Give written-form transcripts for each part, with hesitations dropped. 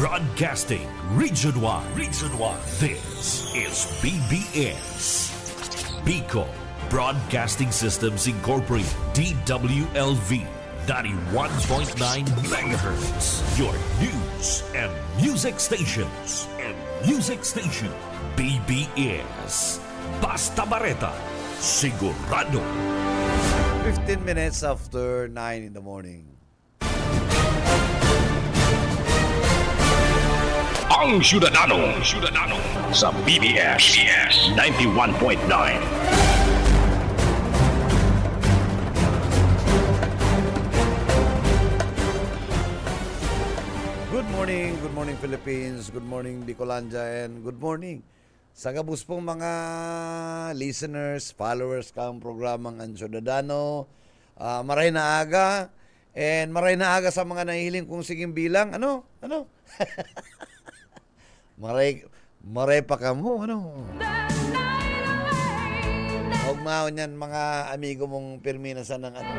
Broadcasting Region 1. Region 1. This is BBS. Bicol Broadcasting Systems Incorporated. DWLV 91.9 megahertz. Your news and music stations. BBS. Basta Bareta. Sigurado. 15 minutes after 9 in the morning. Ang Ciudadano sa BBS 91.9. Good morning Philippines, good morning Bicolandia, and good morning sa gabus pong mga listeners, followers kang programang Ang Ciudadano. Maray na aga, and maray na aga sa mga nahihiling kong siging bilang, ano? Maray pa ka mo, ano? Huwag maon yan, mga amigo mong pirminasan ng ano.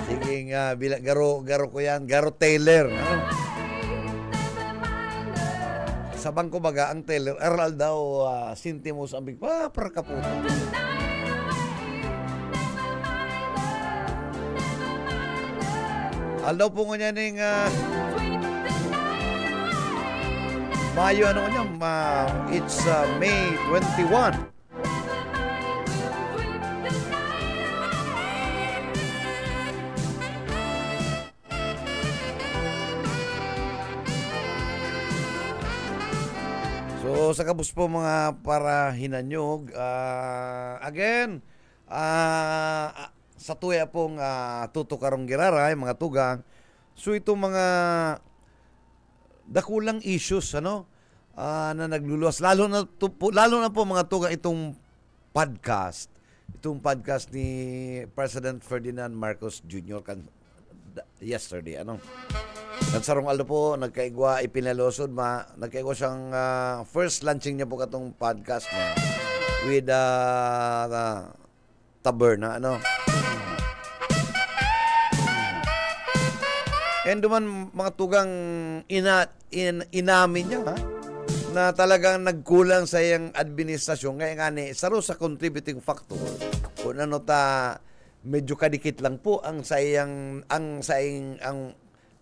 Sige nga, garo ko yan, Garo Taylor, ano? Sa bangko baga, ang Taylor, aral daw, Sintimos ang big, para kaputo. Aldaw po nga niya ng, Mayo, ano niya, it's May 21. So, sa kabus po mga para hinanyog, again, sa tuya pong tutukarong giraray, mga tugang, so itong mga dakulang issues, ano, na nagluluwas, lalo na po mga tugang itong podcast ni President Ferdinand Marcos Jr. yesterday, ano. Nagsarong aldo po, nagkaigwa ipinalosod, nagkaigwa siyang first launching niya po katong podcast niya with Taberna, ano. And duman mga tugang inamin niya, na talagang nagkulang sa iyang administrasyon. Kaya nga ni, saro sa contributing factor, kung ano medyo kadikit lang po ang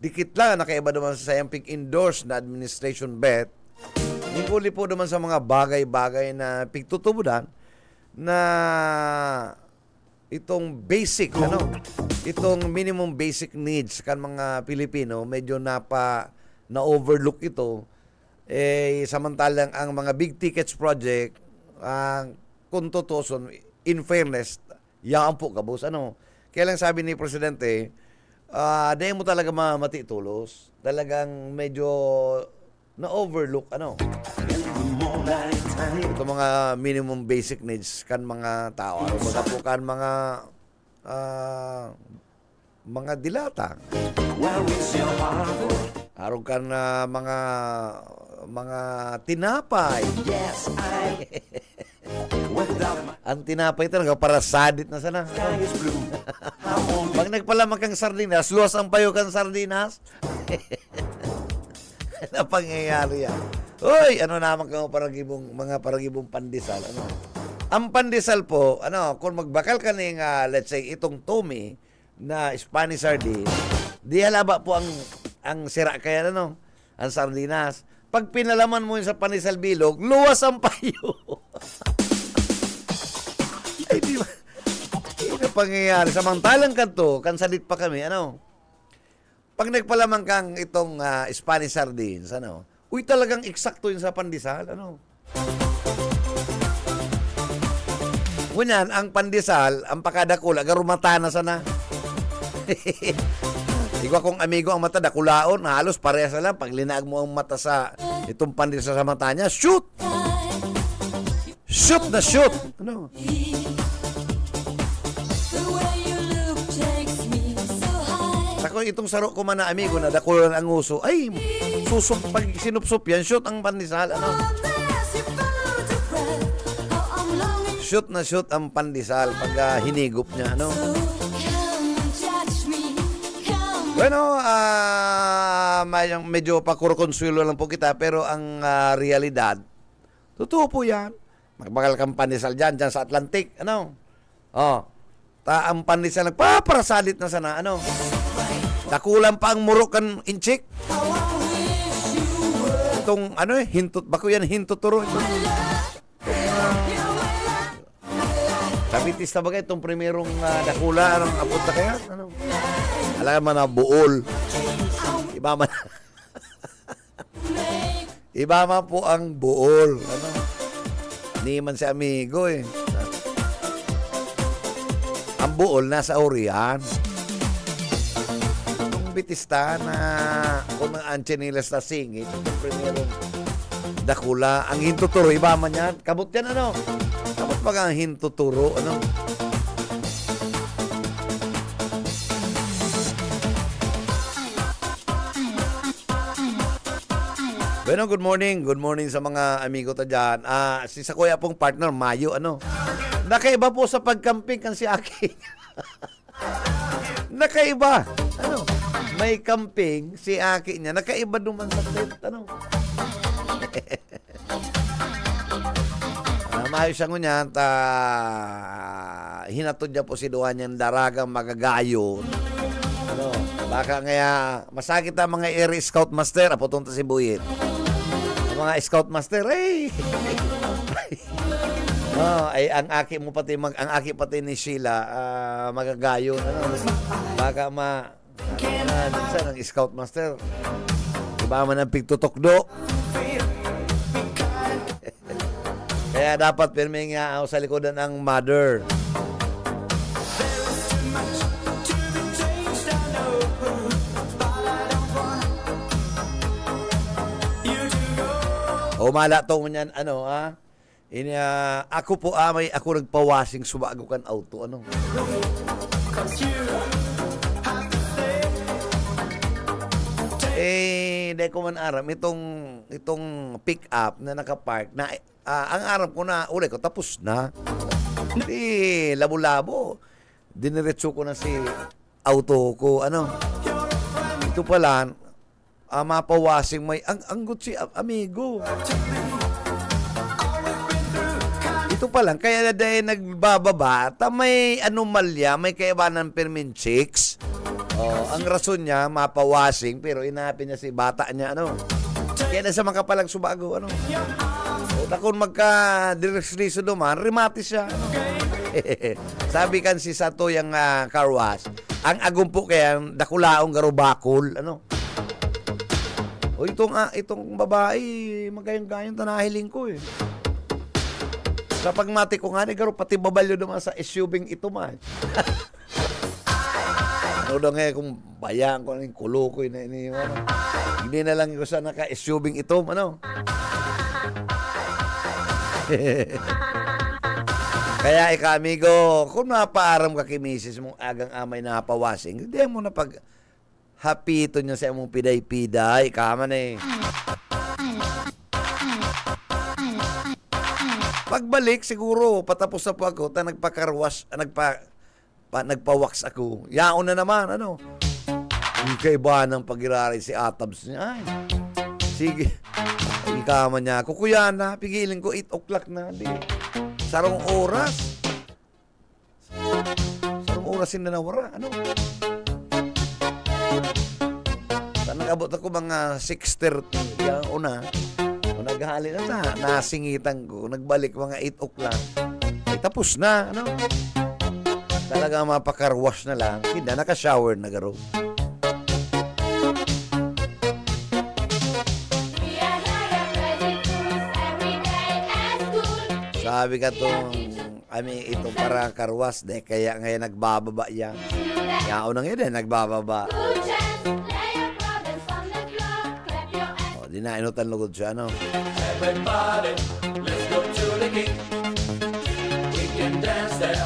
dikit lang, nakaiba naman sa sayang pig-endorse na administration bet. Hinguli po naman sa mga bagay-bagay na pigtutubudan na itong basic, itong minimum basic needs kan mga Pilipino, medyo na-overlook ito. Samantalang ang mga big tickets project, kung tutuson, in fairness, yaan po kabos. Kaya lang sabi ni Presidente, dahil mo talaga matitulos, talagang medyo na-overlook, ito mga minimum basic needs kan mga tao. Baga po kan mga dilata. Araw kan mga tinapay. Yes, ang tinapay talaga para sadit na sana. Pag nagpalamang kang sardinas, luwas ang payo kang sardinas. Ano pangyayari yan? Uy, ano naman kang mga paragibong pandesal? Ang pandesal po, kung magbakal ka ng, let's say, itong Tommy na Spanish sardine, di halaba po ang sira kaya, ang sardinas. Pag pinalaman mo yun sa pandesal bilog, luwas ang payo. Ay, di ba? Ano pangyayari? Samantalang kanto, kansalit pa kami, Pag nagpalamang kang itong Spanish sardines, uy, talagang eksakto yun sa pandesal, Ngunyan, ang pandesal, ang pakadakula, garumata na sana. Ikaw kung amigo ang mata, dakulaon, halos parehas lang. Pag linaag mo ang mata sa itong pandesal sa mata niya, shoot! Shoot na shoot! Ako itong saro ko man na amigo na dakulan ang uso, ay, pag sinupsup yan, shoot ang pandesal, Shoot na shoot ang pandesal pag hinigup niya, Bueno, medyo pakurokonsuelo lang po kita, pero ang realidad, totoo po yan. Magbagal kang panisal dyan sa Atlantic, ano? Ang panisal, nagpaparasalit na sana, ano? Nakulang pa ang murukan inchik. Itong, hintot, bako yan, hintuturo. Sabitis na bagay, itong primerong dakula, anong apunta kaya? Ano? Alam mo na, buol. Iba man. Iba man po ang buol. Ano? Hindi man si amigo eh. Ang buol nasa Orian. Itong bitista na kung ang anchinilas na singit, itong primerong dakula, ang hintuturo, iba man yan. Kabot yan, ano? Kabot pag ang hintuturo, ano? Bueno, good morning. Good morning sa mga amigo ta dyan. Si sa kuya pong partner, Mayo, ano? Nakaiba po sa pagcamping kan si Aki. Nakaiba. Ano? May camping si Aki niya. Nakaiba duman sa tent, ano? Mayo siya ngunyan, hinatod niya po si Duhan niyang daragang magagayon. Ano? Baka ngaya, masakit ang mga Air Scout Master, apotong ta si Buyit. Mga Scout Master, ay ang aki mo pati ang aki pati ni Sheila magagayon, ano? Baka minsan ang Scout Master iba man ang pigtutokdo. Kaya dapat pirming nga sa likodan ang mother. Mala to ngunyan, ano, ako po, ako nagpawasing sumago kan auto, ano. Hindi ko man aram, itong pick-up na nakapark, na, ang aram ko na, uli ko, tapos na. Hindi, labo-labo. Diniretso ko na si auto ko, ano. Ito pala, mapawasing may ang good si amigo. Ito pa lang, kaya na dahil nagbababa, may anomalya, may kaibanan permin chicks. Ang rason niya, mapawasing, pero inapin niya si bata niya, ano. Kaya na sa makapalang subago, ano. Kung magka-direction duman, rematis siya, ano. Sabi kan si Sato yung car wash, ang agumpo kaya, dakulaong garubakol, ano. Itong babae, magayang-gayang tanahiling ko eh. Sa pagmati ko nga, garo pati babalyo naman sa SUV ito man. Ano daw nga kung bayaan ko ng kulo ko hindi na lang ko sa naka-SUV ito, ano. Kaya amigo, kung napaaram ka kay misis mong agang amay na pawasing, hindi mo na hapito niya sa mong piday-piday. Kaman eh. Pagbalik, siguro, patapos na po ako, nagpakarwash, nagpa-wax ako. Yaon na naman, ano. Hindi kaiba ng pag-irari si Atabs niya. Ay, sige. Ay, kaman niya. Kukuya na, pigilin ko, 8 o'clock na. Di. Sarong oras. Sarong oras na nawara, ano. Nag-abot ako mga 6:30 yung una. Kung naghali na nasingitan ko. Nagbalik mga 8 o'clock. Ay, tapos na, ano. Talaga mapakarwash na lang. Hindi, naka-shower na garo. Sabi ka itong, ito para karwas. Kaya ngayon nagbababa yan. Kaya unang yun nagbababa. Di na inutan lugod siya, ano? Everybody, let's go to the gate. We can dance there.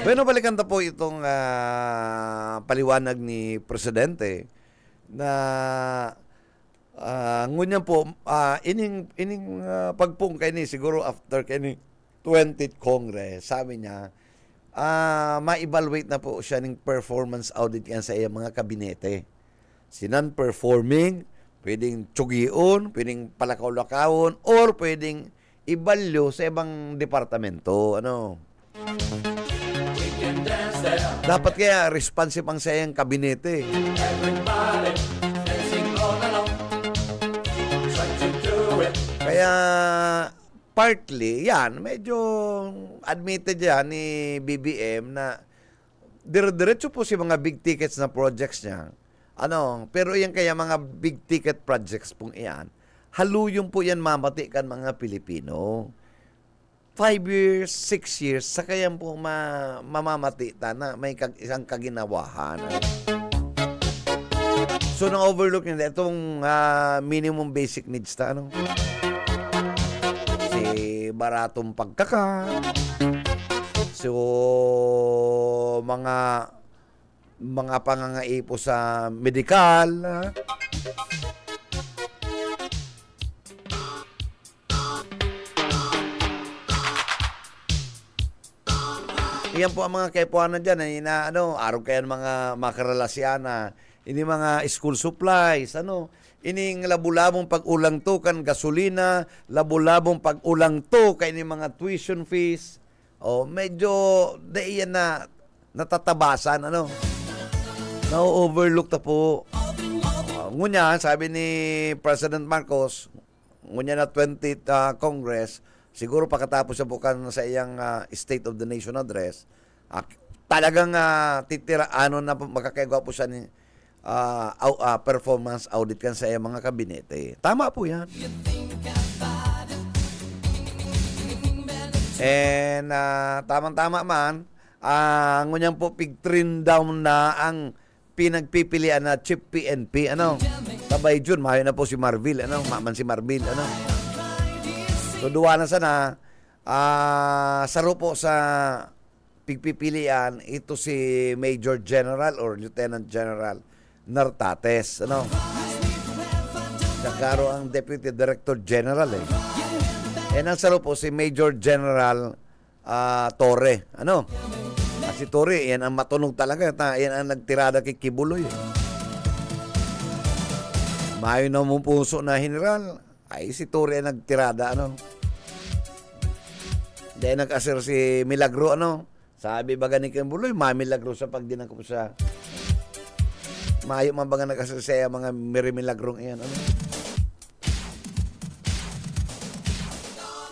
Bueno, balikan ta po itong paliwanag ni Presidente na ngunyan po, ining pagpung kay ni siguro after kay ni 20th Congress, sabi niya, ma-evaluate na po siya ng performance audit yan sa iyang mga kabinete. Si non-performing, pwedeng tsugion, pwedeng palakaw-lakawon, or pwedeng ibalyo sa ibang departamento. Ano? Dapat kaya responsive ang sa iyang kabinete. Kaya partly, yan, medyo admitted yan ni BBM na dire-diretso po si mga big tickets na projects niya. Ano, pero yan kaya mga big ticket projects pong iyan, haluyong po yan mamatikan mga Pilipino. 5 years, 6 years, saka yan po mamamatitan na may isang kaginawahan. So, na-overlook nila itong minimum basic needs na ano? Si baratong pagkaka. So, mga pangangaipo sa medikal. Iyan po ang mga kaipuanan dyan. Araw kayo mga makaralasyan ini mga school supplies, ining labulabong pag-ulang to kan gasolina, labulabong pag-ulang to kay ini mga tuition fees. Medyo daiyan na natatabasan, na-overlook ta po. Ngunya, sabi ni President Marcos, ngunya na 20th Congress, siguro pagkatapos siya bukan sa iyang State of the Nation address, talagang titira, na makakagawa po siya ni performance audit kan sa iyang mga kabinete. Tama po yan. And tamang-tama man, ngunyan po pig-trin down na ang pinagpipilian na Chief PNP. Tabay June, mayo na po si Marvil. Maman si Marvil. So, duwa na sana. Saro po sa pigpipilian, ito si Major General or Lieutenant General Nartates. Nakaro ang Deputy Director General ang saro po si Major General Torre. Si Torre, yan ang matunog talaga. Yan ang nagtirada kay Kibuloy. Mayo na mong puso na general. Ay, si Torre ang nagtirada. Dahil nag-asir si Milagro. Sabi baga ni Kibuloy, mamilagro sa pagdinang ko sa mayo man baga nag-asir siya mga milagro iyan.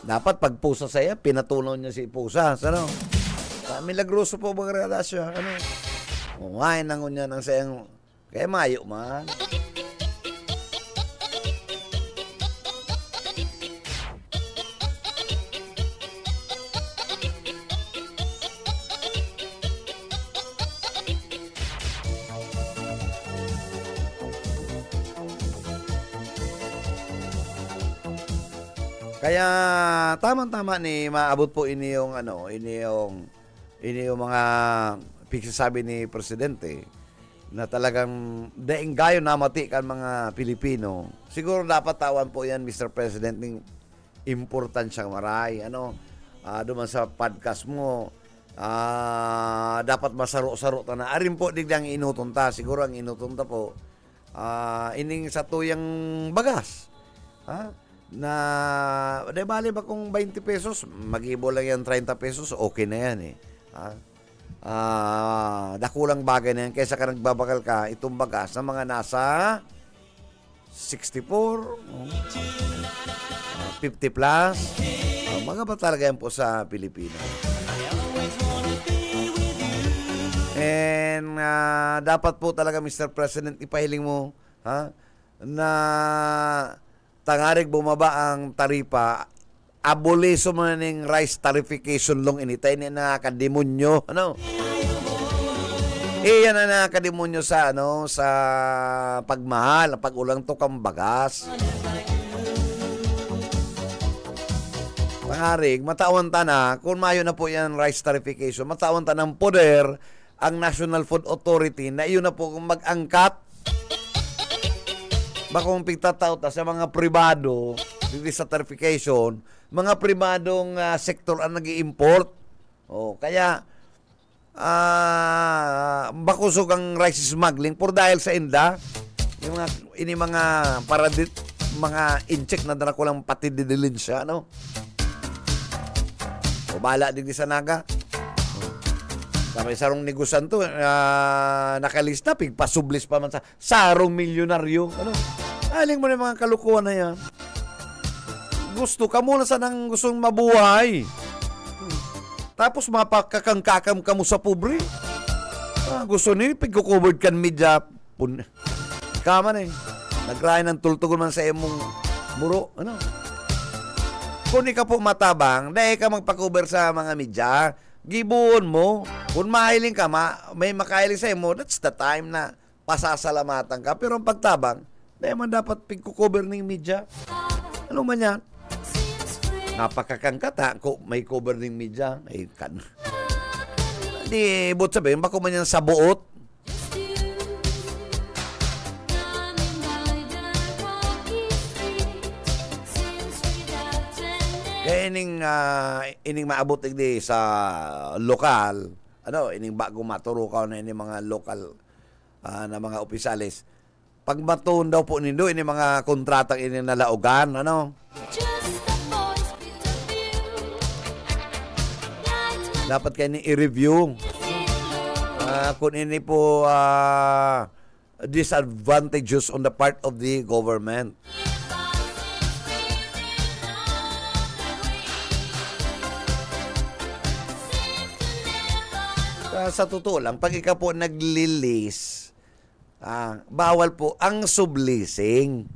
Dapat pag pusa saya, pinatunaw niya si pusa. Milagroso po bang relasyon? Ngayon nang unya ng sayang, kaya mayo man. Kaya tamang-tama ni maabot po ini yung mga pagsasabi ni Presidente na talagang daing gayon namati kan mga Pilipino. Siguro dapat tawan po yan, Mr. President, ng importansyang maray. Duman sa podcast mo, dapat masaro-saro ta na. Arin po digdang inutunta. Siguro ang inutunta po, ining sa tuyang bagas. Na de bali ba kung 20 pesos, mag-ibo lang yan 30 pesos, okay na yan dakulang bagay na yan kaysa ka nagbabakal ka itong bagas na mga nasa 64 50 plus mga ba talaga yan po sa Pilipino. And dapat po talaga, Mr. President, ipahiling mo na tangarig bumaba ang taripa, aboliso mo na ng rice tarification long initay na nakakademonyo. Yan na nakakademonyo sa sa pagmahal, pag-ulang to kang bagas. Tangarig, matawan ta na, kung mayo na po yan rice tarification, matawan ta ng poder ang National Food Authority na iyon na po kung mag-angkat bakong pigtataw ta sa mga pribado sa tarification, mga pribadong sektor ang nag-i-import. Kaya bakusog ang rice smuggling por dahil sa inda. Ini mga paradit, mga incheck na dala ko lang pati didilin siya, no? O bala din sa naga. May sarong negosan to, nakalista, pigpasublis pa man sa sarong milyonaryo. Ano? Aling mo na mga kalukuhan na yan. Gusto ka muna sa nang gustong mabuhay. Tapos mapakakangkakam ka mo sa pobre. Gusto niyo, pigkukovered kan media. Kama na eh. Nagrahin ng tultugon man sa imong muro. Ano? Kung di ka po matabang, dahil ka magpakover sa mga media, gibuon mo. Kung mahiling ka, may makahiling sa imo, that's the time na pasasalamatan ka. Pero ang pagtabang, dahil man dapat pigkukover ng media. Ano man yan? Napakakangkata, may cover ng media. Ay, kan. Di, but sabihin, bako man yan sa buot. Kaya ining maabot di sa lokal, ining bago maturukaw na ining mga lokal na mga opisyalis. Pag matuon daw po nindo, ining mga kontratang ining nalaugan, dapat kayo i-review. Kung ini po disadvantages on the part of the government. Sa totoo lang, pag ikaw po nag-lease, bawal po ang subleasing.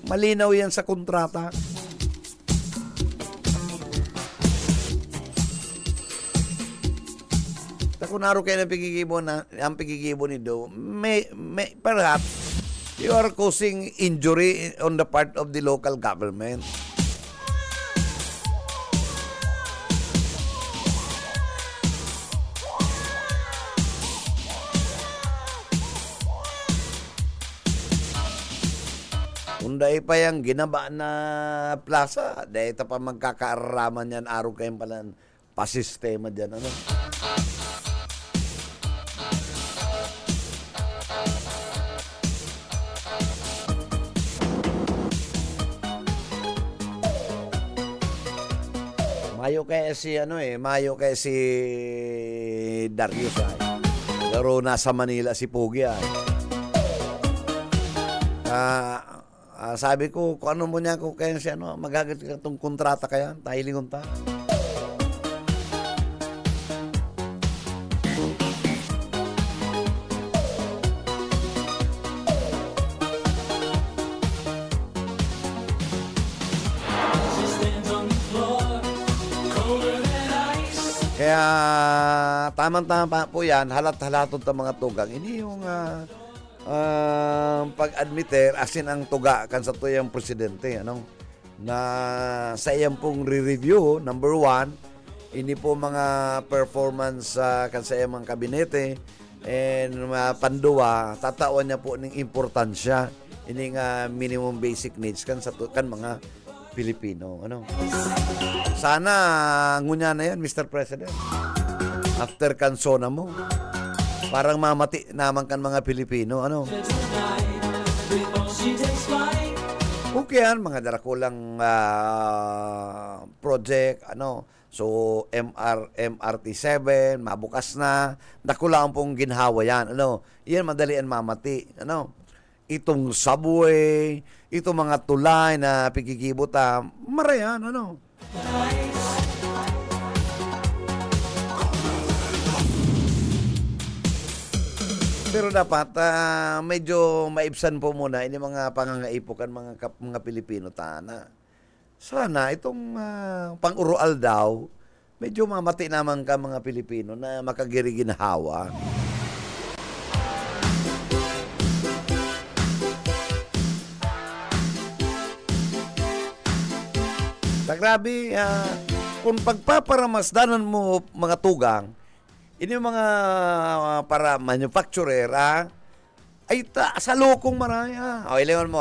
Malinaw yan sa kontrata. Kunaro kayo ng ang pigigibon nito, perhaps you are causing injury on the part of the local government. Unday pa yung ginaba na plaza, dahil ito pa magkakaaraman yan, araw kayong pala pasistema dyan, Mayo kaya si Darius Laro nasa Manila si Pugi sabi ko, kung ano mo niya ko kaya siya, magagat ka itong kontrata kaya, tahilingon ta. Kaya tamang-tama po yan, halat-halatot ang mga tugang. Ini yung pag-admiter, asin ang tuga kan sa tuyang presidente, na sa iyang pong re-review, number 1, ini po mga performance kan sa iyang mga kabinete, and panduwa, tatawan niya po ng importansya, ini nga minimum basic needs kan mga Pilipino. Sana ngunya na yan, Mr. President. After kansona mo, parang mamati naman kan mga Pilipino. Okay yan, mga darakulang project, so MRT7, mabukas na, dakulang pong ginhawa yan, yan madalian mamati, itong subway, itong mga tulay na pikikibuta, marayan, Pero dapat medyo maibsan po muna ini mga pangangaipukan mga Pilipino tana. Sana itong pang-urual daw, medyo mamati naman ka mga Pilipino na makagiriginhawa. Grabe, kung pagpaparamasdanan mo mga tugang, ini mga para manufacturer, ay sa lokong maraya. O, ilangan mo,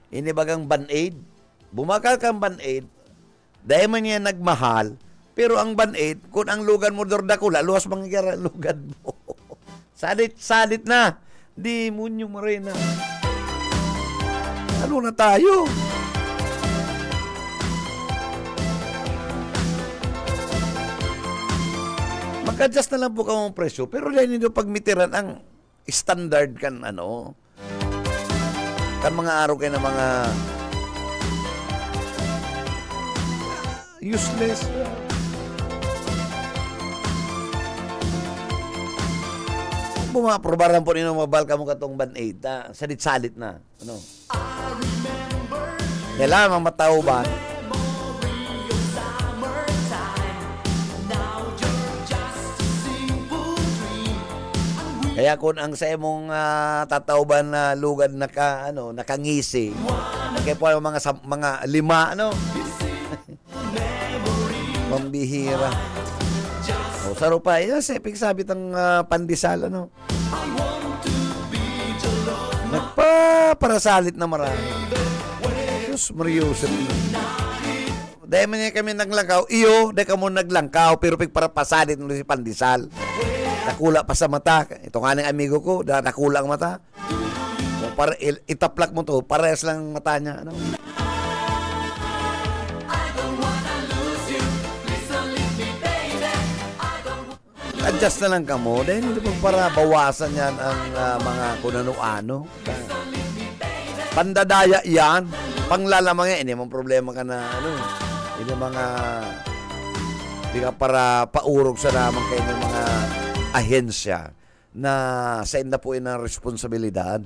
ini bagang Band-Aid. bumakal kang Band-Aid, dahil man niya nagmahal, pero ang Band-Aid, kung ang lugan mo dordakula, luwas mangyara lugan mo. Salit na. Di munyo marina. Ano na tayo? Mag-adjust na lang po ka mong presyo, pero dahil nito pagmitiran ang standard kan kan mga araw kayo ng mga useless. Bumaprobaran po ninyo mabal ka mo katong Band-Aid salit-salit na kailangan matao ba kaya kung ang sa imong tatauban na lugad nakangisi kaya po mga lima pambihira saro pa sepik sabit ang pandesal nagpaparasalit na marami Diyos Mariusip dahil man niya kami naglangkaw dahil ka mo naglangkaw pero pagparapasalit mo si pandesal nakula pa sa mata ito nga ng amigo ko nakula ang mata para itaplak mo to parehas lang mata niya adjust na lang ka mo dahil hindi para bawasan yan ang mga kunano-ano. Pandadaya yan. Panglalamang yan. Hindi mong problema ka na hindi ka para paurog sa naman kayo ng mga ahensya na sa inda po yun ang responsibilidad.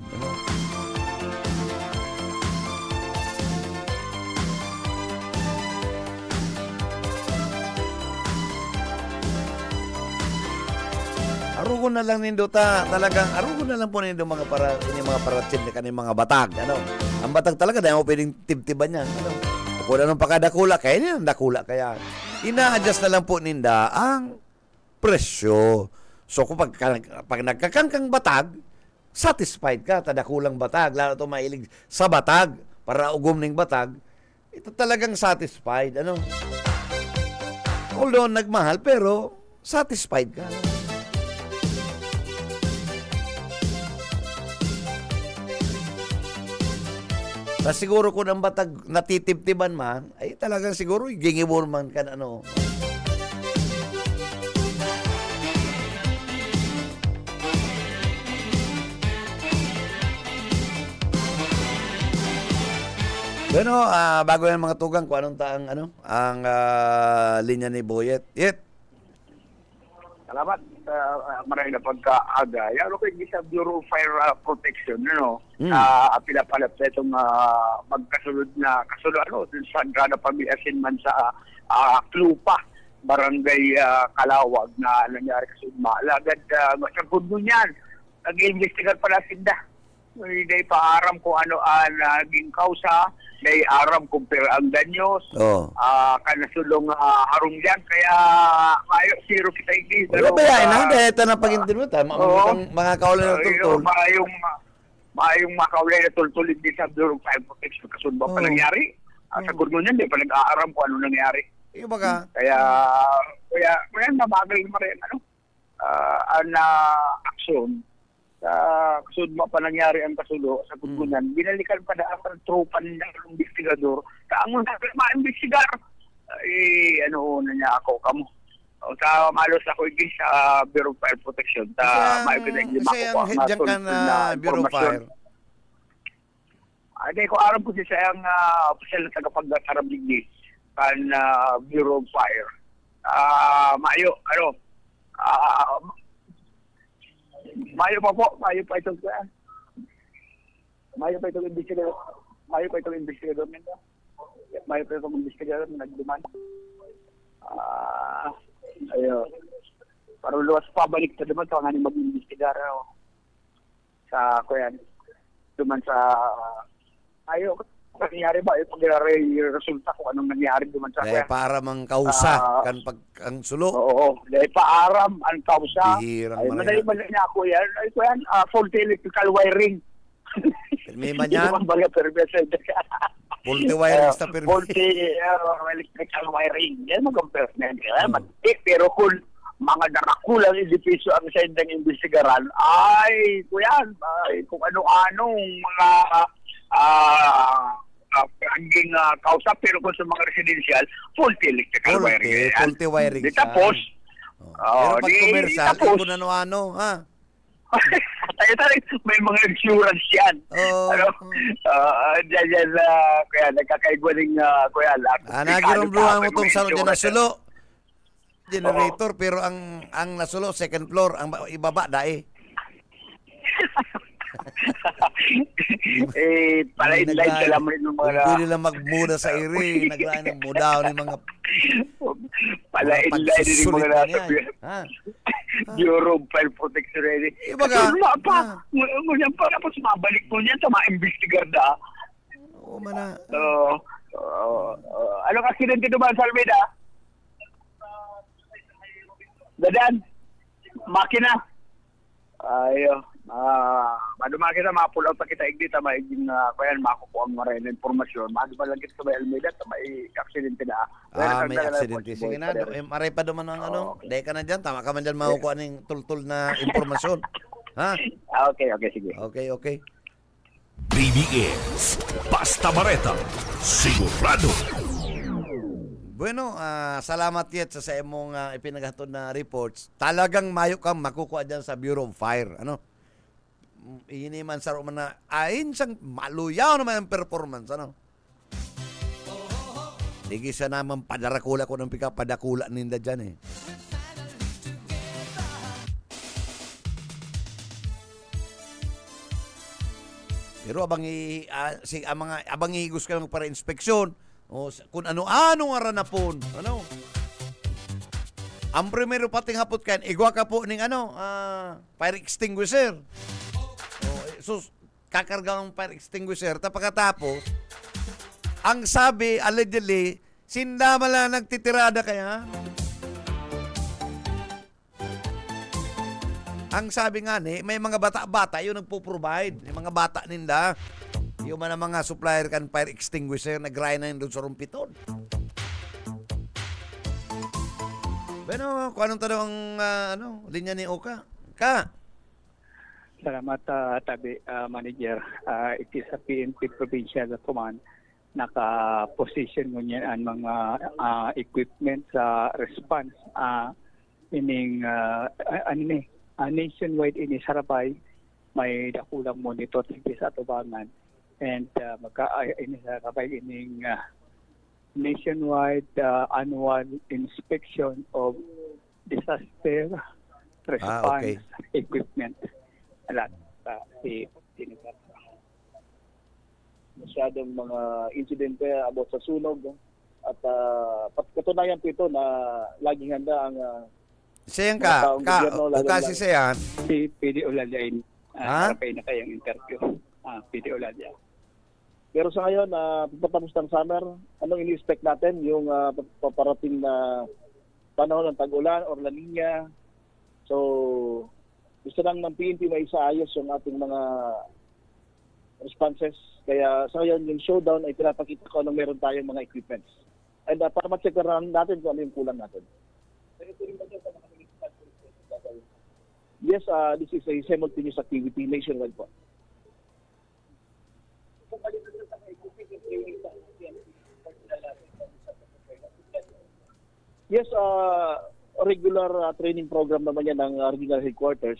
Arugo na lang nindo talagang arugo na lang po nindo mga paratsin na kaning mga batag ang batag talaga dahil mo pwedeng tibtiban yan kung anong pakadakula kaya niyan dakula kaya ina-adjust na lang po ninda ang presyo so kung pag nagkakangkang batag satisfied ka tadakulang batag lalo to mailig sa batag para ugom ning batag ito talagang satisfied although nagmahal pero satisfied ka siguro kung ang batag natitibtiban man, ay talagang siguro gingibor man ka Bueno, bago yan mga tugang, kung anong ang linya ni Boyet. Salamat. Marami na pagkaaga. Yan ko yung sa Bureau of Fire Protection, pinapalap sa itong magkasunod na kasunod, dun sa Grana Pamilya Sinman sa Clupa, Barangay Kalawag na nangyari kasunod. Malagad, masagod nun yan. Nag-investigar pala sinda. Hindi pa aram kung ano naging kausa, hindi aram kung ang danyos, kanasulong harong yan, kaya mayo, zero kita hindi. Wala ba yan? Dahil ito na pag-intinut, mga kaulan na tultul. Mayong mga kaulan na tultul, hindi sa Bureau of Fire Protection, kasunod ba pa nangyari? Sa gurno niyan, hindi pa nag-aaram kung ano nangyari. Kaya mabagal naman rin, na aksyon. Kasunod mo pa nangyari ang kasulo sa Kutunan, binalikan pa na ang tropa ng investigador. Kaangon na ma-investigar. Na niya ako kamo. Sa malos ako igin sa Bureau of Fire Protection. Kasi ang headyan ka na Bureau of Fire. Hindi ko aram po siya ang opisyal na tagapag-tarabigni kan Bureau of Fire. Mayo pa itong investigador. Mayo pa itong investigador na nagduman. Para luwas pabalik sa duman ito ang aning mag-investigar sa kuyan. Duman sa nangyari ba? Pag-resulta kung anong nangyari duman sa kuyan. Para mang kausa kan pag ang sulo. Oo. Dahil paaram ang kausa. Madali man niya ako yan. Ito yan, faulty electrical wiring. May man yan? Faulty wiring sa permit. Faulty electrical wiring. Yan mag-compare na yan. Pero kung mga nakakulang edipisyo ang sendang imbestigaran, ay, kuyan, kung ano-anong mga hanggang kausap, pero kung sa mga residential, faulty electrical wiring. Faulty wiring. Tapos, pero pag commercial, kung ano-ano, ha? May mga insurance yan. Diyan, kaya nagkakaigwa ng kuya lang. Nagirong-bluhan mo itong salon dyan na sulo. Generator, pero ang nasulo, second floor, ang ibaba, dae. Pala-inline ka lang rin ng mga... Pwede lang magmuda sa iri. Naglaan ng mudaw ng mga... Pala-inline din yung mga nasabihan. Bureau of Fire Protection ready. Ibaga. Ngunyan pa, tapos mabalik mo niyan sa mga investigar na. Oo, mana. Anong aksidente naman sa Almeida? Dadan? Makina? Ayo. Maduma kita ma-pull out pa kita igdita maiging kuyan makukuha mo rin informasyon. Maduma lang kita sa may Almeida ta may aksidente na. May aksidente. Sige na, maray pa duman ang Dahil ka na dyan, tama ka man dyan makukuha ng tultul na informasyon. Ha? Okay, sige. Okay. BBS Basta Bareta, sigurado. Bueno, salamat yet sa imong ipinaghatod na reports. Talagang mayo kang makukuha dyan sa Bureau of Fire. Ano? Iniman sa roman na ayon sang maluyaw naman ang performance. Ano? Digi siya naman padarakula ko ng padakula ninda dyan eh. Pero abang ihigos ka lang para inspeksyon, kung ano-ano nga ranapon, ano? Ang primero pating hapot kan, igwa ka po ng fire extinguisher. Kakarga ng fire extinguisher, pagkatapos, ang sabi, allegedly, sindama lang nagtitirada kaya. Ang sabi nga may mga bata-bata yung nagpo-provide. May mga bata ninda. Yung mga supplier kan fire extinguisher nag-grind na doon sa rumpiton. Bueno, kung anong tanong ang linya ni Oka? Salamat, Tabi Manager. It is a PNP Provincial Command. Naka-position mo niyan ang mga equipment sa response. Nationwide ini Sarabay, may dakulang monitor sa Tubangan. And ini Sarabay ining nationwide annual inspection of disaster response equipment. Alat masyadong mga insidente about sa sunog at katunayan po ito na laging handa ang Sayan ka, si Sayan. Si PD Olalyain, harapay na kayang interview. PD Olalya. Pero sa ngayon, patapos ng summer, anong ini-expect natin? Yung paparating na panahon ng tag-ulan or La Nina. So, gusto lang ng PNP na isaayos yung ating mga responses. Kaya sa ngayon, yung showdown ay pinapakita ko anong meron tayong mga equipments. And para ma-check natin kung ano yung kulang natin. Yes, this is a simultaneous activity nationwide po. Yes, regular training program naman yan ng regional headquarters.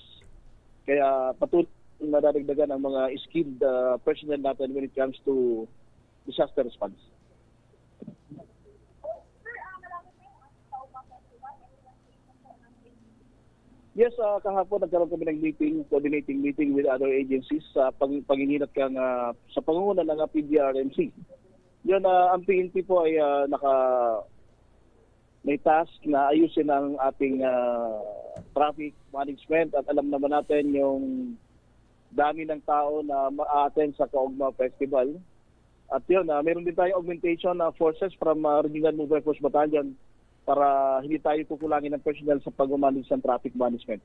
Kaya patuloy na dadagdagan ang mga skilled personnel natin when it comes to disaster response. Yes, kahapon nagkaroon kami ng coordinating meeting with other agencies sa pag-ininat sa pangunguna ng PDRMC. Yun, ang PNP po ay may task na ayusin ang ating traffic management at alam naman natin yung dami ng tao na ma-attend sa Kaugma Festival. At yun, meron din tayong augmentation na forces from Regional Mobile Force Battalion para hindi tayo kukulangin ng personnel sa pag-manage ng traffic management.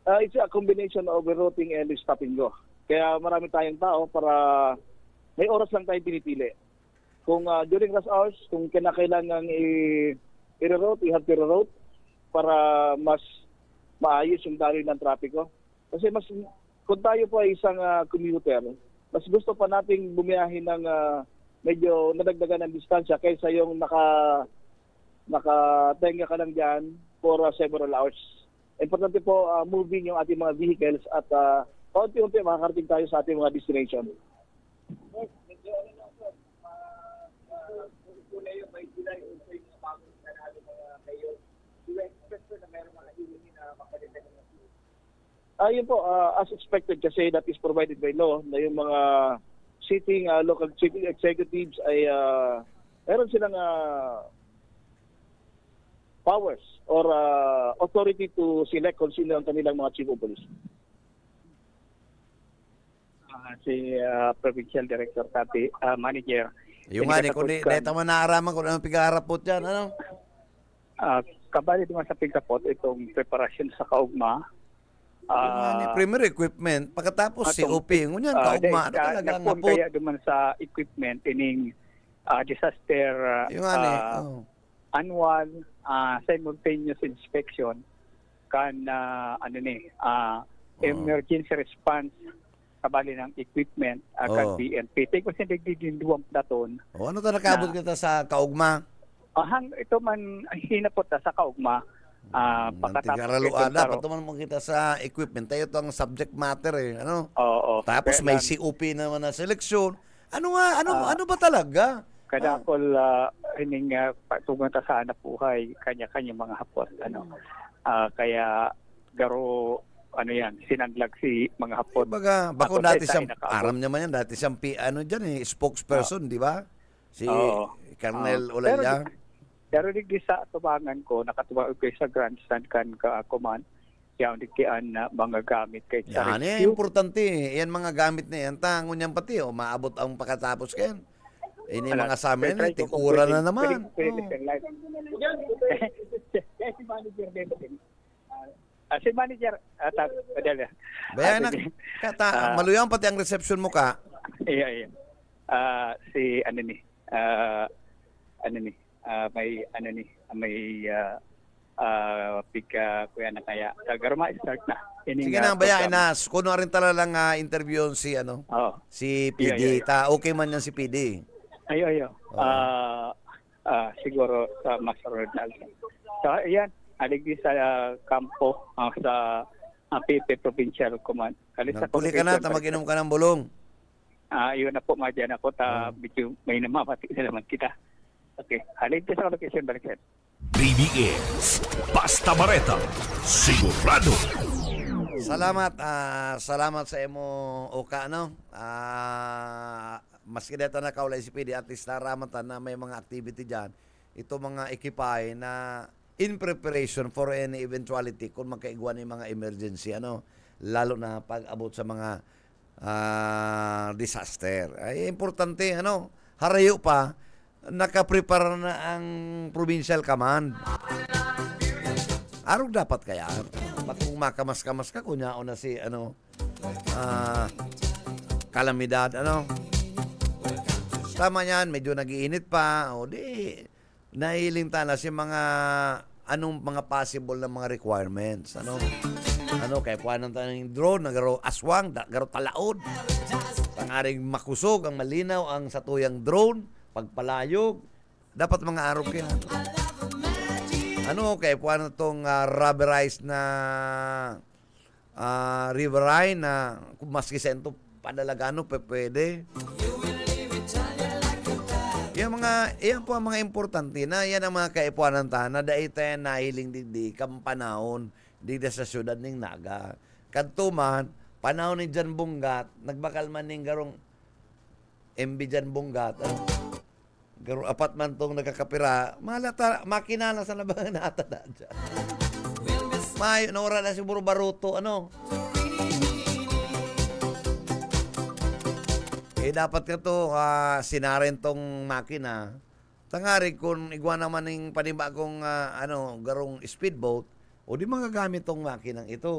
It's a combination of rerouting and stop and go. Kaya marami tayong tao para may oras lang tayo pinipili. Kung during rush hours, kung kinakailangan i-reroute, you have to reroute para mas maayos yung daloy ng trapiko. Kasi kung tayo po ay isang commuter, mas gusto pa nating bumiyahin ng medyo nadagdagan ng distansya kaysa yung nakatenga ka lang dyan for several hours. Importante po moving yung ating mga vehicles at paunti-unti makakarating tayo sa ating mga destination. Yun po, as expected kasi that is provided by law na yung mga sitting local city executives ay meron silang powers or authority to select kung sino ang kanilang mga chief of police. Si Provincial Director Tati, Manager. Yung nga, kung dito man naaraman kung anong pigarapot yan, ano? Kabali naman sa pigkapot itong preparasyon sa kaugma. Premier equipment, pagkatapos COP, ngunyan, kaugma, ano talaga ang napot? Kaya naman sa equipment, ining disaster annual simultaneous inspection kan emergency response kabali ng equipment kan BNP. Take kasi nagdididuwang daton. Ano ta nakabot kita sa kaugma? Ito man hinapot sa kaugma. Pagkatapos patuman mo kita sa equipment. Tayo ito ang subject matter ano? Oo. Tapos may COP naman na seleksyon. Ano ba talaga? Kada akol ining pumunta sa anak buhay kanya-kanya mga hapot kaya garo sinanglag si mga hapot. Bako dati siyang aram niya man yan, dati siyang spokesperson, di ba? Si Colonel Olaya. Pero digdi sa tubangan ko, nakatubang ko sa grandstand kan ka-command, kaya digdian na mga gamit kay sa yan importante. Yan mga gamit na yan, tangon yan pati, maabot ang pagkatapos kayan. Ini mga sa amin, tikura na naman. Si manager, bayan maluyang pati ang reception mo ka. Iya. Si may pika kuya na kaya kagarma start na. Sige na, bayain na. Kuno rin tala lang interview si si PD. Okay man yan si PD. Ayo. Siguro sa Master Ronald. So ayan, aligdi sa kampo sa PP Provincial Command. Nagpuli ka na, mag-inom ka ng bulong. Yun na po, madyan ako. May namamati na naman kita. Okay, haligdi sa location, balikan. BBS, Basta Bareta, sigurado. Salamat sa imo Oka maski dito na kaulay si PD at least naramatan na may mga activity dyan. Ito mga ekipay na in preparation for any eventuality kung magkaigwan ng mga emergency lalo na pag-abot sa mga disaster. Ay importante harayo pa nakaprepare na ang provincial command. Araw dapat kaya kung makamas-kamas ka kunyao na si kalamidad tama yan, medyo nag-iinit pa nahiling na si mga mga possible na mga requirements kaya puwanan tayo ng drone nagaro aswang, nagaro talaod tangaring makusog ang malinaw ang satuyang drone pagpalayog dapat mga araw kaya kaya puwanan itong rubberized na riverine na maski sento padalagano pwede. Yan po ang mga importante na yan ang mga kaipuanan na dahil tayo nahiling digdi kampanahon digdi sa syudad ng Naga. Kadtuman, panahon ni Jan Bungat, nagbakal man ning garong MB Jan Bungat. Garong apat man tong nagkakapira, makina na sa labangan nata na dyan. Mayo, naura na si Baruto, dapat ka to sinaren tong makina. Tangari kung igwa naman ng panibagong garong speedboat, O di magagamit tong makinang ito.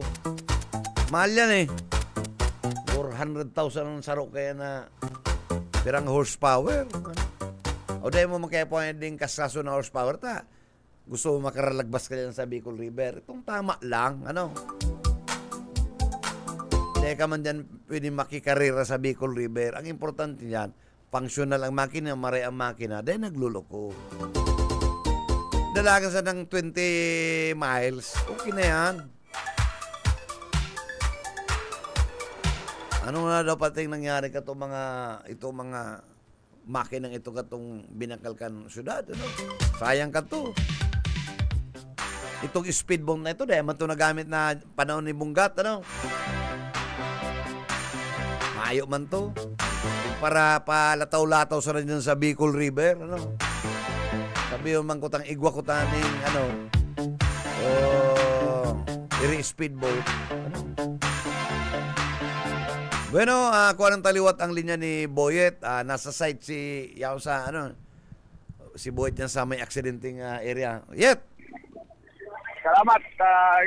Mahal yan eh. 400,000 ang saro kaya na pirang horsepower. O dahil mo kaya pwedeng kaskaso na horsepower ta. Gusto mo makaralagbas ka dyan sa Bicol River. Itong tama lang. Ano? Dahil ka man dyan pwedeng makikarera sa Bicol River. Ang importante yan, functional ang makina, maray ang makina. Dahil nagluloko. Dalaga sa ng 20 miles. Okay na yan. Ano na daw pating nangyari ka itong mga makinang ito katong binakalkan syudad. Ano? Sayang ka to. Itong speedboat na ito, dahil man ito nagamit na panahon ni Bungat, ano? Mayo man to. Para palataw-lataw sa rin sa Bicol River, ano? Sabi yung mangkutang igwa kutaning, ano? Iri speedboat. Ano? Bueno, kung anong taliwat ang linya ni Boyet, nasa site si Yao sa, ano? Si Boyet yan sa may aksidenteng area. Yet! Salamat.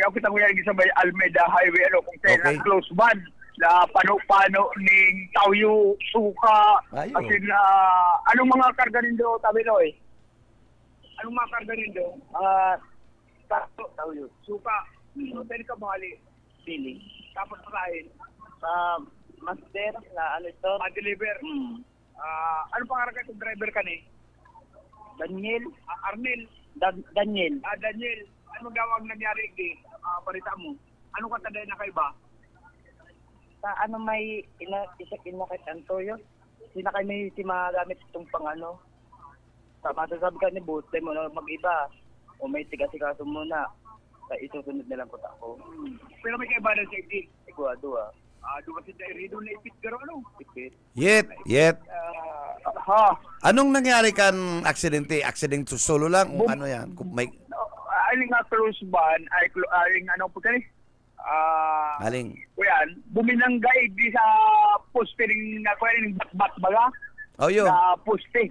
Yung kita ko yan sa may Almeida Highway, ano, kung sa'yo Okay. na close ban na pano-pano ning Tauyo, Suka, Ayo. kasi na, anong mga karga nindo, tabi no eh? Anong mga karga nindo? Tauyo, Suka, pwede ka mahali, pili. Tapos pakain. Master, na ano ito? Ma-deliver. Anong pangarga itong driver ka ni? Daniel. Arnel. Daniel. Daniel. Ano gawang nangyari di balita mo? Anong kataday na kay ba? Sa ano may inakit ang toyo? Sinakay may si magamit itong pang ano? Sa masasabi ka ni Buste mo na mag-iba. O may tiga-sigaso muna. Sa isusunod nilang ko ako. Pero may kaiba ng safety. Sigurado Duwa si Dairido na ipit pero ano? Ipit. Yet! Anong nangyari kan aksidente? Aksidente solo lang? O ano yan? Kung may... Aling nga close ban, aling ano po kani? Aling? Kuyan, buminanggay di sa poste ring kuyan ning bat baga. Oh, yun. Na poste.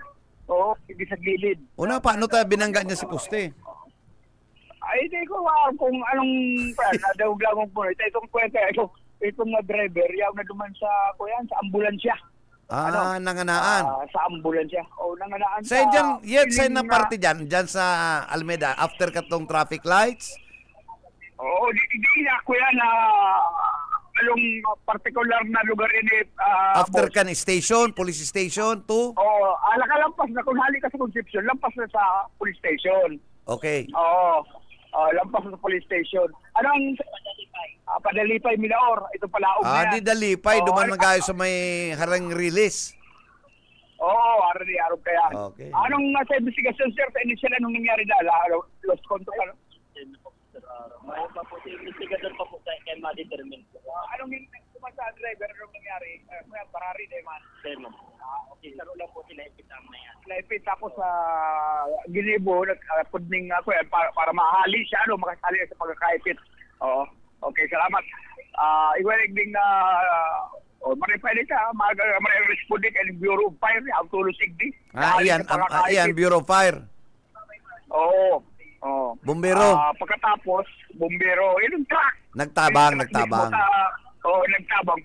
Oo, di sa gilid. Una, paano tayo binangga niya si Poste? Ay, di ko kung anong nadawag lang kong puno. Itong kwenta, itong driver, yaw na duman sa kuyan, sa ambulansya. Nanganaan. Sa ambulansya. O, nanganaan Sa'yo dyan, yet sa'yo na party dyan sa Almeida, after katong traffic lights? Oo, di na kuya na along particular na lugar ini. After kan station, police station, to? Oo, nakalampas na kung hali ka sa Concepcion, lampas na sa police station. Okay. Oo, lampas na sa police station. Anong Padalipay, Minaor, ito pala. Di Dalipay, duman na kayo sa may harang release. Oo, araw kaya. Okay. Anong nasa investigation, sir, sa initial anong nangyari dala? Lost control, ano? May pa po si investigador pa po kaya ma-determine. Anong sa driver, anong nangyari? Parari, man. Okay, saro lang po sila ipitang na yan. Naipit tapos sa Gilibo, pudning ako para mahali siya, makasali sa pagkakaipit. Oo. Okay, salamat. Iwalig ding na maripay din ka, maripay din ka ng Bureau of Fire, autolusig din. Iyan, Bureau of Fire. Oo. Bumbero. Pagkatapos, bumbero, yung truck. Nagtabang. Nagtabang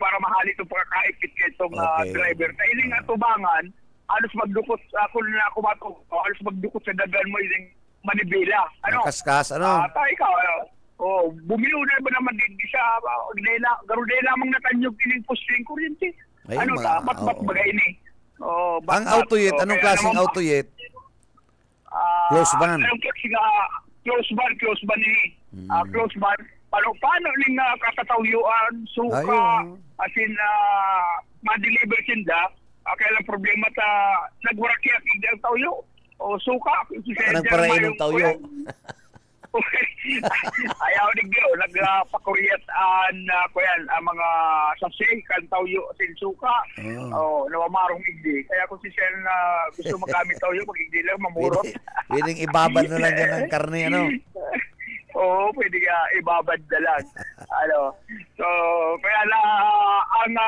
para mahali itong pagkakaipit kay itong driver. Sa iling atubangan, alos magdukot, alos magdukot sa dagan mo yung manibela. Kaskas, ano? Ikaw, bumilo na ba naman din sa garo din lamang natanyog ining posting kuryente. Bat bagay ni. Ang autoyet, anong klaseng autoyet? Close ban. Anong klaseng close ban ni? Close ban. Paano ning katatawyuan, suka, asin ma-deliver sinda, kaya lang problema ta nagwarakyak hindi ang tawyo. O suka. Anong parain ng tawyo? Ayaw nigyo, nagpakuryat ang mga sasay, kantaw yung sinsuka, nawamarong igdi. Kaya kung si Sel na gusto magamit tayo, mag-igdi lang, mamurot. Pwedeng ibabad na lang yan ng karne, ano? Oo, pwede ka ibabad na lang. So, kaya ang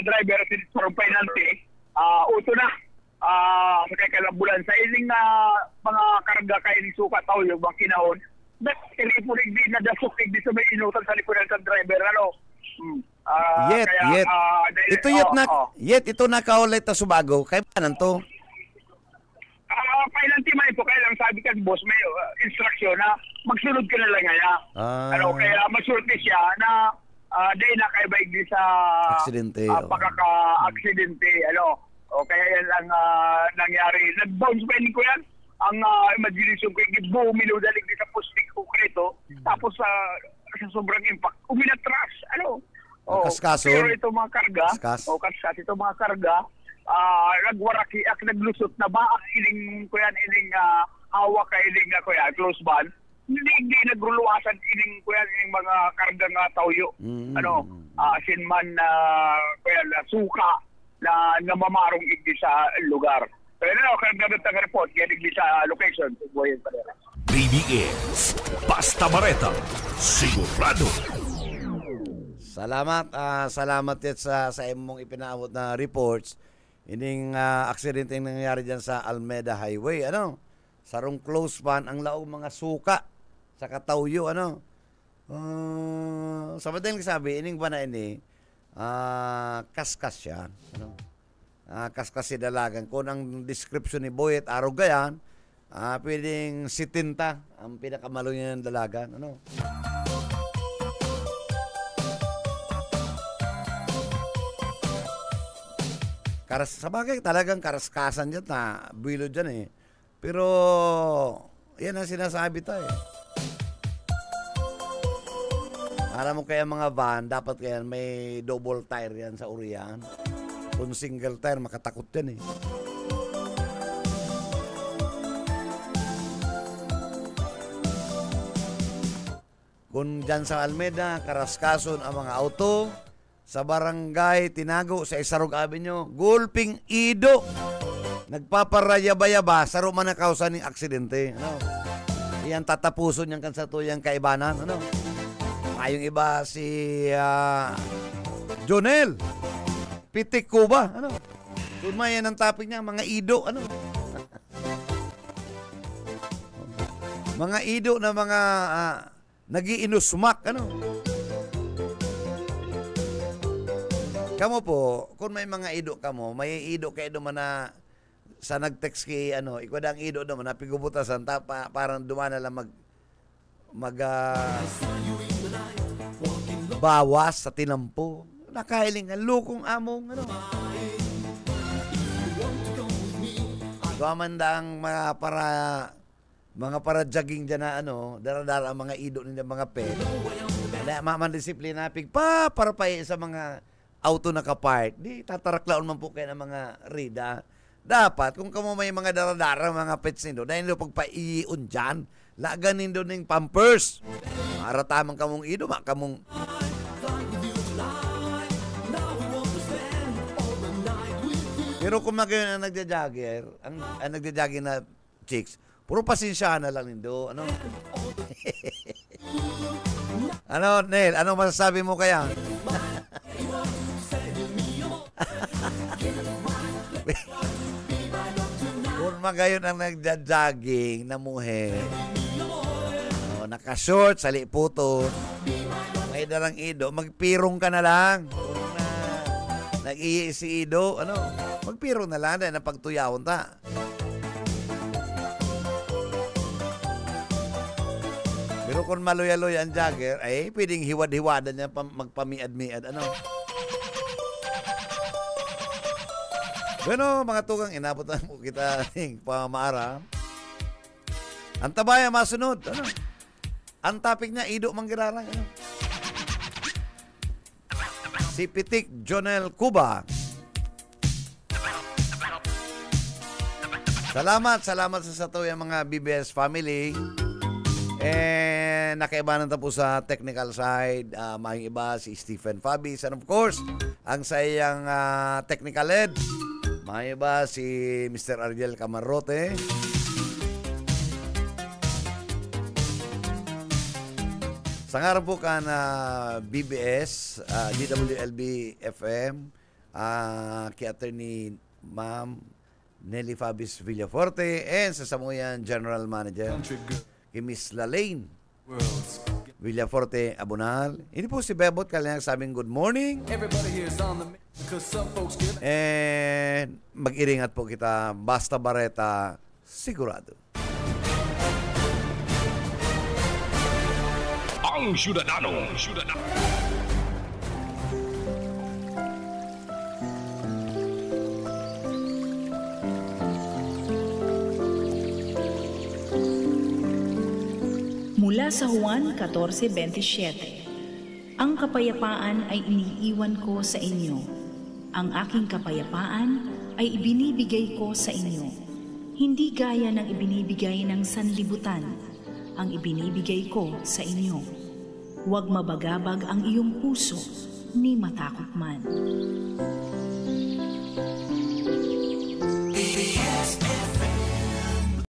driver, si Sorumpay Nante, uto na. Sa kay kalambulan sa iling mga karga kay ni suka tao yung bang kinahon teleponig din na dasukig di sa may inutan sa likuran sa driver, ano? Yet. Ito nakaulit na subago. Kaya ba nanto? Kailan timay po, kaya lang sabi ka, boss, may instruction na magsunod ka na lang ngayon. Kaya magsunod siya na dahil nakaibay di sa aksidente. Pagkaka-aksidente, kaya yan ang nangyari. Nag-bounce pa ko yan. Ang imagination ko, bumilo dalig di sa posting konkreto. Tapos sa sobrang impact, uminatras. Kaskaso. Pero itong mga karga, kaskas itong mga karga, nagwaraki at naglusot na ba ang iling ko yan, iling hawak ka iling ko yan, close ban. Hindi nagruluwasan iling ko yan, iling mga karga nga tawyo. Sinman ko yan, suka na namamarong igdi sa lugar. Kaya karga ng report, yan igdi sa location. Buhayin pa rin. BBS, Basta Bareta, sigurado. Salamat yet sa imong ipinaabot na reports. Ining aksidente yung nangyari dyan sa Almeda Highway. Sarong close pan ang laong mga suka sa Katawyo. Sa madaling sabi, ining ba na ini, kaskas siya. Kaskas si dalagan. Kung ang description ni Boyet Arogayan, pwedeng sitinta ang pinakamalo niya ng dalagan. Sa bagay, talagang karaskasan dyan na buwilo dyan eh. Pero, yan ang sinasabi tayo eh. Para mo kaya mga van, dapat kaya may double tire yan sa uriyan. Kung single tire, makatakot yan eh. Kung dyan sa Almeda, karaskason ang mga auto, sa barangay Tinago sa Isarog Avenue, gulping ido. Nagpaparayaba-yaba sa man na kausa ng aksidente. Iyan tatapuson niyang kansatuyang kaibanan. Ayong iba si Jonel Pitik Cuba. Tumayan ang topic niya, mga ido. Mga ido na mga nag-iinusmak. Kamo po, kung may mga ido kamo, may ido kayo naman na sa nag-text kay ikwadang ido naman na pigubutasan parang dumana lang bawas sa tinampo. Nakailing ang lukong among Gamanda ang mga para jogging dyan na dara-dara ang mga ido nila mga pet. Mamandisiplina para pa sa mga auto na kapark, di tataraklaon man po kayo ng mga rida. Dapat, kung kamo may mga daradara, mga pets nindo, dahil nyo pagpaiiun dyan, laganin doon ng pampers. Maratamang kamong ido, kamong... Pero kung magayon ang nagja-jogger, ang nagja-jogger na chicks, puro pasensya na lang nindo. Nel, ano masasabi mo kaya? Kung magayon ang nagja-jogging na muhe, naka-short, sali puto, may dalang ido, magpirong ka na lang. Kung nag-iisi si ido, magpirong na lang dahil na pagtuyawon ta. Pero kung maluya-luya ang jogger, ay pwedeng hiwad-hiwadan niya magpamiad-miad. Bueno, mga tugang, inabot na po kita ng pamamaara. Ang tabaya masunod. Ang topic niya, ido manggirarang. Si Pitik Jonel Cuba. Salamat sa satuyang mga BBS family. Nakaibanan po sa technical side, may iba si Stephen Fabis, and of course, ang sayang technical head, may iba si Mr. Ariel Camarote. Sa ngaran po ka na BBS, DWLB FM, kay Attorney Ma'am Nelly Fabis Villaforte, and sa Samuyan General Manager, kay Miss Lalaine Villaforte, Abunal. Hindi po si Bebot kaya sabing good morning. And mag-iringat po kita. Basta Bareta, sigurado. Ang Syudadano. Mula sa Juan 14:27, ang kapayapaan ay iniiwan ko sa inyo. Ang aking kapayapaan ay ibinibigay ko sa inyo. Hindi gaya ng ibinibigay ng sanlibutan, ang ibinibigay ko sa inyo. Huwag mabagabag ang iyong puso, ni matakot man. BBS FM